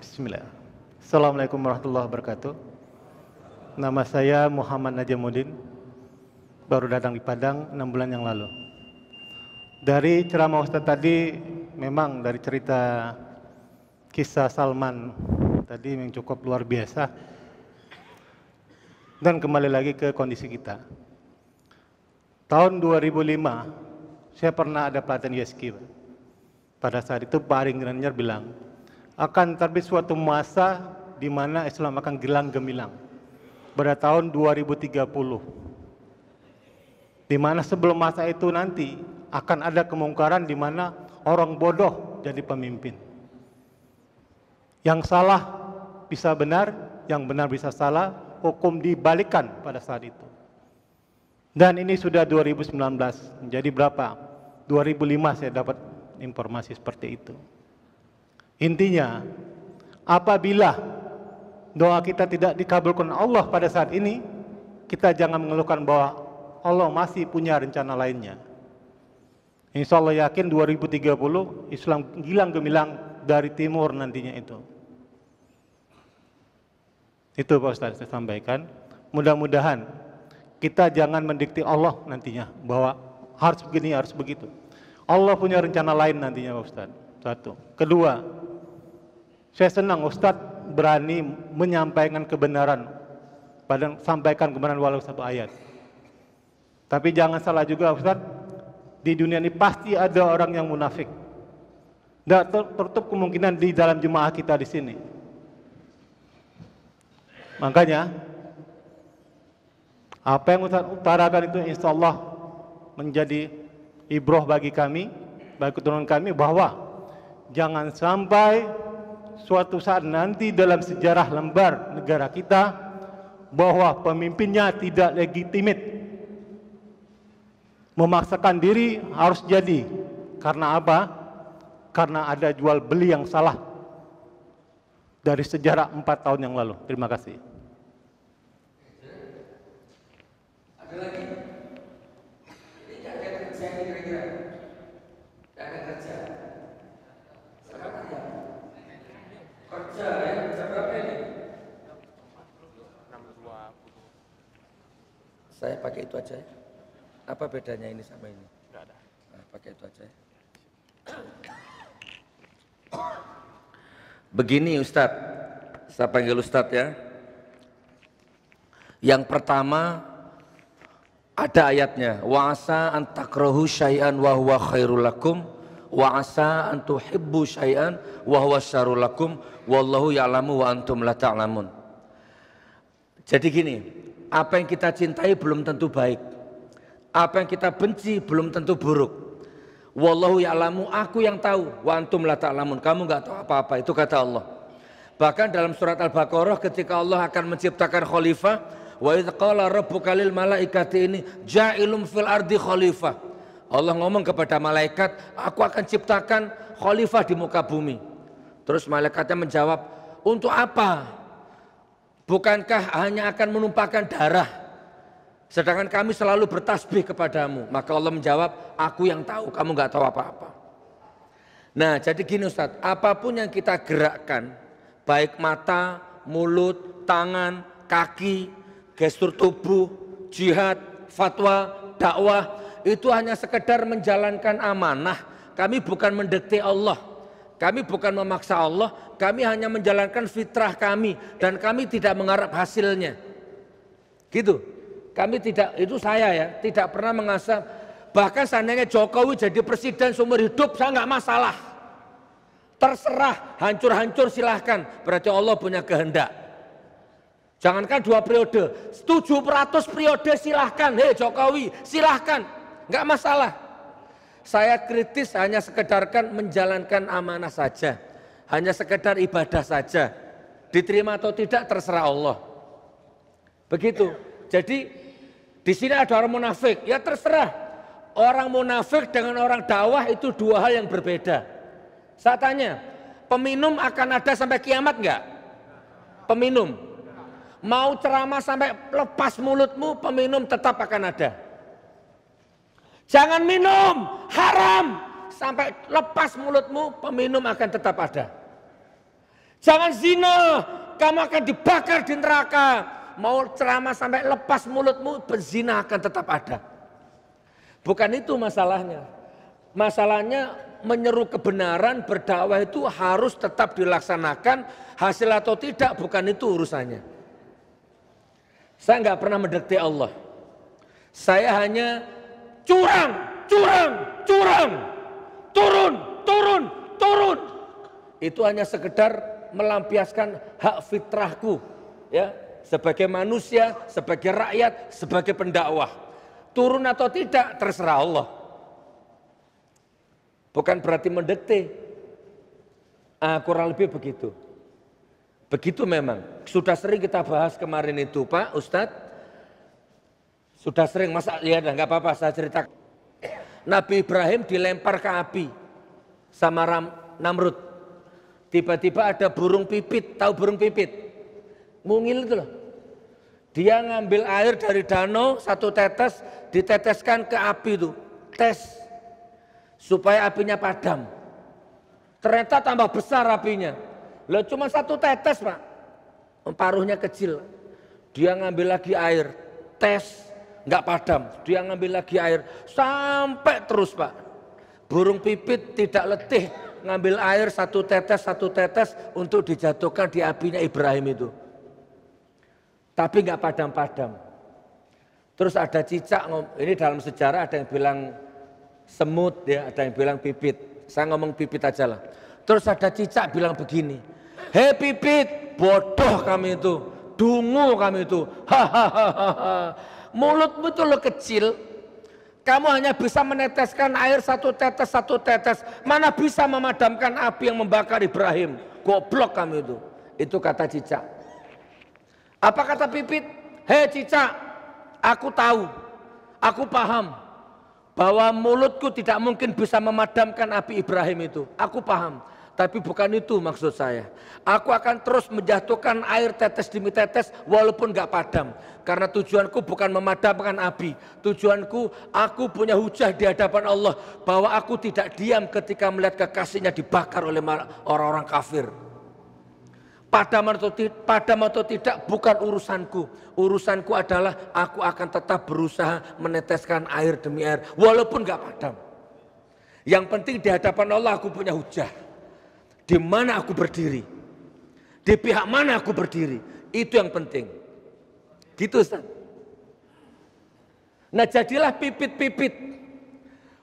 Bismillah. Assalamualaikum warahmatullahi wabarakatuh. Nama saya Muhammad Najamuddin. Baru datang di Padang 6 bulan yang lalu. Dari ceramah Ustadz tadi, memang dari cerita kisah Salman tadi yang cukup luar biasa. Dan kembali lagi ke kondisi kita. Tahun 2005, saya pernah ada pelatihan USQ. Pada saat itu Pak Ari Ginanjar bilang, akan terbit suatu masa di mana Islam akan gilang gemilang pada tahun 2030. Di mana sebelum masa itu nanti akan ada kemungkaran di mana orang bodoh jadi pemimpin. Yang salah bisa benar, yang benar bisa salah, hukum dibalikan pada saat itu. Dan ini sudah 2019, jadi berapa? 2005 saya dapat informasi seperti itu. Intinya, apabila doa kita tidak dikabulkan Allah pada saat ini, kita jangan mengeluhkan bahwa Allah masih punya rencana lainnya. Insya Allah yakin 2030 Islam gilang gemilang dari timur nantinya itu. Itu Pak Ustadz saya sampaikan. Mudah-mudahan kita jangan mendikte Allah nantinya bahwa harus begini, harus begitu. Allah punya rencana lain nantinya Pak Ustadz. Satu. Kedua, saya senang Ustadz berani menyampaikan kebenaran, sampaikan kebenaran walau satu ayat. Tapi jangan salah juga Ustadz, di dunia ini pasti ada orang yang munafik. Dan tertutup kemungkinan di dalam jemaah kita di sini. Makanya, apa yang Ustadz utarakan itu insya Allah menjadi ibrah bagi kami, bagi keturunan kami, bahwa jangan sampai suatu saat nanti dalam sejarah lembar negara kita bahwa pemimpinnya tidak legitimit, memaksakan diri harus jadi. Karena apa? Karena ada jual beli yang salah dari sejarah 4 tahun yang lalu. Terima kasih. Ada lagi? Ini tidak ada kerja ini kira-kira? Tidak ada kerja. Sekarang ya? Kerja ya? Kerja berapa ini? 620. Saya pakai itu aja ya? Apa bedanya ini sama ini? Tidak ada. Nah, pakai itu aja. Begini Ustadz, saya panggil Ustadz ya. Yang pertama ada ayatnya, wa asa an takrahu syai'an wa huwa khairul lakum wa asa an tuhibbu syai'an wa huwa syarrul lakum wallahu ya'lamu wa antum la ta'lamun. Jadi gini, apa yang kita cintai belum tentu baik. Apa yang kita benci belum tentu buruk. Wallahu ya'lamu, aku yang tahu, wa antum la ta'lamun, kamu enggak tahu apa-apa, itu kata Allah. Bahkan dalam surat Al-Baqarah ketika Allah akan menciptakan khalifah, wa idz qala rabbuka lil malaikati ini ja'ilum fil ardi khalifah. Allah ngomong kepada malaikat, aku akan ciptakan khalifah di muka bumi. Terus malaikatnya menjawab, untuk apa? Bukankah hanya akan menumpahkan darah? Sedangkan kami selalu bertasbih kepadamu. Maka Allah menjawab, aku yang tahu, kamu nggak tahu apa-apa. Nah jadi gini Ustadz, apapun yang kita gerakkan, baik mata, mulut, tangan, kaki, gestur tubuh, jihad, fatwa, dakwah, itu hanya sekedar menjalankan amanah. Kami bukan mendikte Allah, kami bukan memaksa Allah, kami hanya menjalankan fitrah kami. Dan kami tidak mengharap hasilnya. Gitu. Kami tidak, itu saya ya, tidak pernah mengasah. Bahkan seandainya Jokowi jadi presiden seumur hidup, saya nggak masalah. Terserah, hancur-hancur silahkan. Berarti Allah punya kehendak. Jangankan 2 periode, 700 periode silahkan. Hei Jokowi, silahkan, nggak masalah. Saya kritis hanya sekedarkan menjalankan amanah saja. Hanya sekedar ibadah saja. Diterima atau tidak terserah Allah. Begitu. Jadi di sini ada orang munafik, ya terserah. Orang munafik dengan orang dakwah itu 2 hal yang berbeda. Saya tanya, peminum akan ada sampai kiamat enggak? Peminum. Mau ceramah sampai lepas mulutmu, peminum tetap akan ada. Jangan minum, haram. Sampai lepas mulutmu, peminum akan tetap ada. Jangan zina, kamu akan dibakar di neraka. Mau ceramah sampai lepas mulutmu, berzina akan tetap ada. Bukan itu masalahnya. Masalahnya menyeru kebenaran, berdakwah itu harus tetap dilaksanakan, hasil atau tidak bukan itu urusannya. Saya nggak pernah mendekati Allah. Saya hanya curang, turun. Itu hanya sekedar melampiaskan hak fitrahku, ya, sebagai manusia, sebagai rakyat, sebagai pendakwah. Turun atau tidak terserah Allah. Bukan berarti mendekati. Kurang lebih begitu. Begitu memang. Sudah sering kita bahas kemarin itu, Pak Ustadz. Sudah sering, masa ya nggak apa-apa saya cerita. Nabi Ibrahim dilempar ke api sama Namrud. Tiba-tiba ada burung pipit, tahu burung pipit? Mungil itu loh. Dia ngambil air dari danau, satu tetes, diteteskan ke api itu. Tes, supaya apinya padam. Ternyata tambah besar apinya. Loh cuma satu tetes Pak, paruhnya kecil. Dia ngambil lagi air, tes, nggak padam. Dia ngambil lagi air, sampai terus Pak. Burung pipit tidak letih ngambil air satu tetes untuk dijatuhkan di apinya Ibrahim itu. Tapi nggak padam-padam. Terus ada cicak, ini dalam sejarah ada yang bilang semut ya, ada yang bilang pipit. Saya ngomong pipit aja lah. Terus ada cicak bilang begini, hei pipit, bodoh kami itu, dungu kami itu, hahaha. Mulutmu itu lo kecil, kamu hanya bisa meneteskan air satu tetes, mana bisa memadamkan api yang membakar Ibrahim. Goblok kamu itu. Itu kata cicak. Apa kata pipit? Hei cicak, aku tahu, aku paham bahwa mulutku tidak mungkin bisa memadamkan api Ibrahim itu. Aku paham, tapi bukan itu maksud saya. Aku akan terus menjatuhkan air tetes demi tetes walaupun gak padam. Karena tujuanku bukan memadamkan api. Tujuanku, aku punya hujah di hadapan Allah bahwa aku tidak diam ketika melihat kekasihnya dibakar oleh orang-orang kafir. Padam atau tidak bukan urusanku. Urusanku adalah aku akan tetap berusaha meneteskan air demi air walaupun gak padam. Yang penting di hadapan Allah aku punya hujah. Di mana aku berdiri, di pihak mana aku berdiri, itu yang penting. Gitu Ustaz. Nah jadilah pipit-pipit.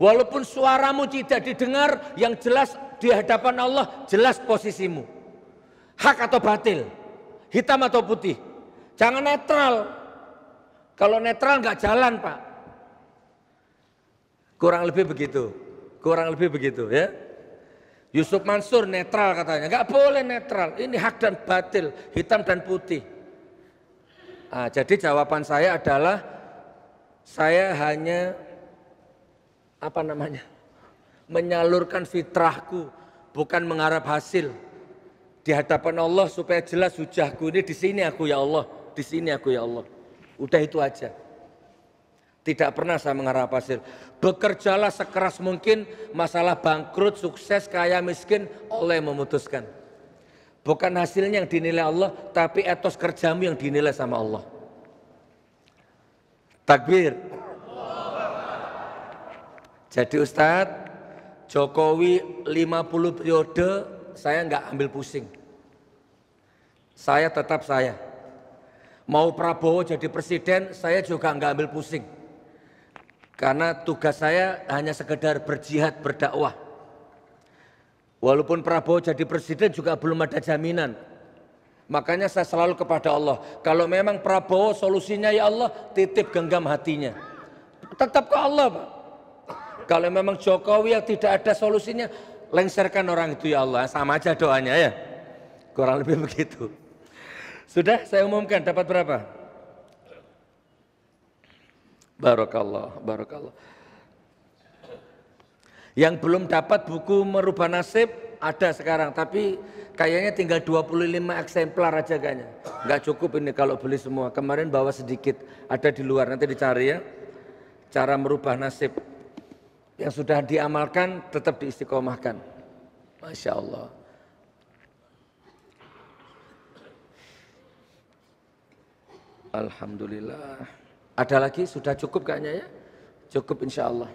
Walaupun suaramu tidak didengar, yang jelas di hadapan Allah jelas posisimu. Hak atau batil, hitam atau putih. Jangan netral. Kalau netral nggak jalan Pak. Kurang lebih begitu ya. Yusuf Mansur netral katanya, nggak boleh netral. Ini hak dan batil, hitam dan putih. Nah, jadi jawaban saya adalah saya hanya menyalurkan fitrahku, bukan mengharap hasil di hadapan Allah supaya jelas hujahku ini di sini aku ya Allah, di sini aku ya Allah. Udah itu aja. Tidak pernah saya mengharap hasil. Bekerjalah sekeras mungkin, masalah bangkrut, sukses, kaya, miskin, Allah yang memutuskan. Bukan hasilnya yang dinilai Allah, tapi etos kerjamu yang dinilai sama Allah. Takbir. Jadi Ustadz, Jokowi 50 periode, saya nggak ambil pusing. Saya tetap saya. Mau Prabowo jadi presiden, saya juga nggak ambil pusing. Karena tugas saya hanya sekedar berjihad, berdakwah. Walaupun Prabowo jadi presiden juga belum ada jaminan. Makanya saya selalu kepada Allah, kalau memang Prabowo solusinya ya Allah, titip genggam hatinya. Tetap ke Allah Pak. Kalau memang Jokowi yang tidak ada solusinya, lengserkan orang itu ya Allah. Sama aja doanya ya. Kurang lebih begitu. Sudah saya umumkan dapat berapa? Barakallah, barakallah. Yang belum dapat buku Merubah Nasib ada sekarang, tapi kayaknya tinggal 25 eksemplar aja kayaknya. Nggak cukup ini kalau beli semua. Kemarin bawa sedikit, ada di luar, nanti dicari ya. Cara merubah nasib. Yang sudah diamalkan tetap diistiqomahkan. Masya Allah. Alhamdulillah. Ada lagi? Sudah cukup kayaknya ya? Cukup insya Allah.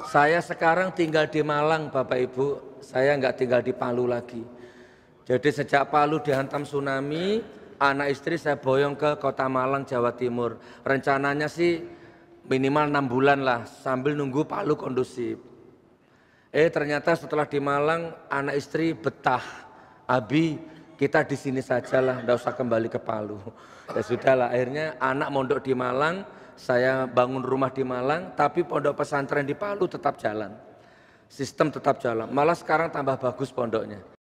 Saya sekarang tinggal di Malang Bapak Ibu, saya nggak tinggal di Palu lagi. Jadi sejak Palu dihantam tsunami, anak istri saya boyong ke kota Malang, Jawa Timur. Rencananya sih minimal 6 bulan lah, sambil nunggu Palu kondusif. Ternyata setelah di Malang, anak istri betah. Abi, kita di sini sajalah, nggak usah kembali ke Palu. Ya sudahlah, akhirnya anak mondok di Malang, saya bangun rumah di Malang, tapi pondok pesantren di Palu tetap jalan. Sistem tetap jalan, malah sekarang tambah bagus pondoknya.